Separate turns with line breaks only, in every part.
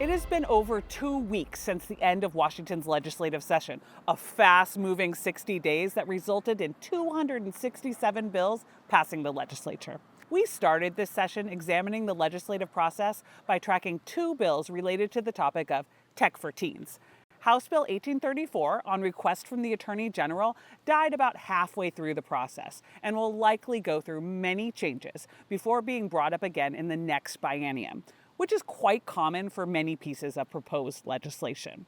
It has been over 2 weeks since the end of Washington's legislative session, a fast-moving 60 days that resulted in 267 bills passing the legislature. We started this session examining the legislative process by tracking 2 bills related to the topic of tech for teens. House Bill 1834, on request from the Attorney General, died about halfway through the process and will likely go through many changes before being brought up again in the next biennium, which is quite common for many pieces of proposed legislation.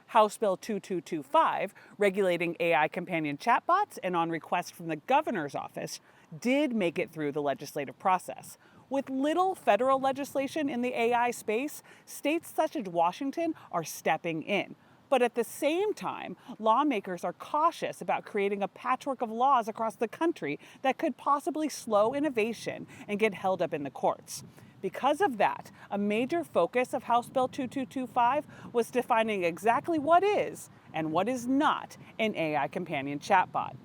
House Bill 2225, regulating AI Companion Chatbots and on request from the governor's office, did make it through the legislative process. With little federal legislation in the AI space, states such as Washington are stepping in. But at the same time, lawmakers are cautious about creating a patchwork of laws across the country that could possibly slow innovation and get held up in the courts. Because of that, a major focus of House Bill 2225 was defining exactly what is and what is not an AI companion chatbot.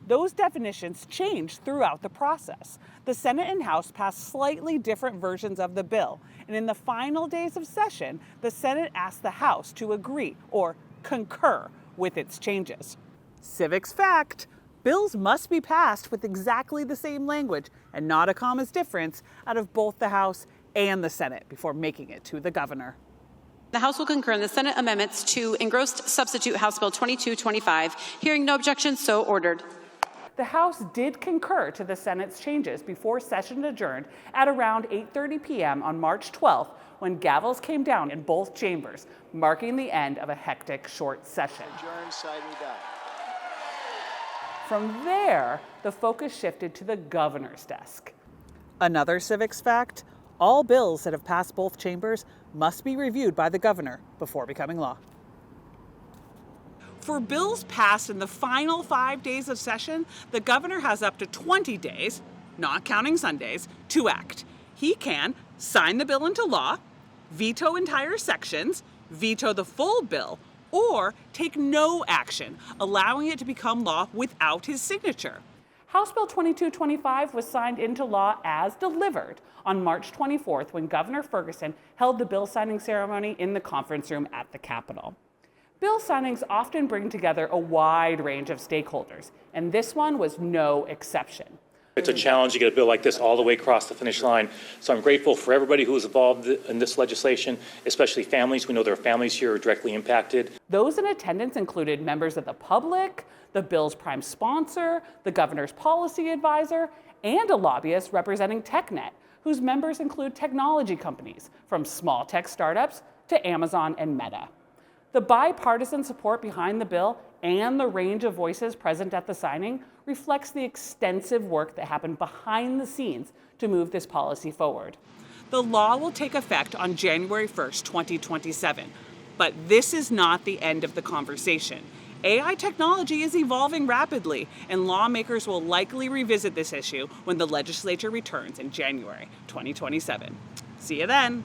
Those definitions changed throughout the process. The Senate and House passed slightly different versions of the bill, and in the final days of session, the Senate asked the House to agree or concur with its changes. Civics fact: bills must be passed with exactly the same language and not a comma's difference out of both the House and the Senate before making it to the governor.
The House will concur in the Senate amendments to engrossed substitute House Bill 2225. Hearing no objections, so ordered.
The House did concur to the Senate's changes before session adjourned at around 8:30 p.m. on March 12th, when gavels came down in both chambers, marking the end of a hectic short session.
Adjourn, side we die.
From there, the focus shifted to the governor's desk. Another civics fact: all bills that have passed both chambers must be reviewed by the governor before becoming law. For bills passed in the final 5 days of session, the governor has up to 20 days, not counting Sundays, to act. He can sign the bill into law, veto entire sections, veto the full bill, or take no action, allowing it to become law without his signature. House Bill 2225 was signed into law as delivered on March 24th when Governor Ferguson held the bill signing ceremony in the conference room at the Capitol. Bill signings often bring together a wide range of stakeholders, and this one was no exception.
It's a challenge to get a bill like this all the way across the finish line. So I'm grateful for everybody who was involved in this legislation, especially families. We know there are families here who are directly impacted.
Those in attendance included members of the public, the bill's prime sponsor, the governor's policy advisor, and a lobbyist representing TechNet, whose members include technology companies, from small tech startups to Amazon and Meta. The bipartisan support behind the bill and the range of voices present at the signing reflects the extensive work that happened behind the scenes to move this policy forward. The law will take effect on January 1st, 2027, but this is not the end of the conversation. AI technology is evolving rapidly, and lawmakers will likely revisit this issue when the legislature returns in January 2027. See you then.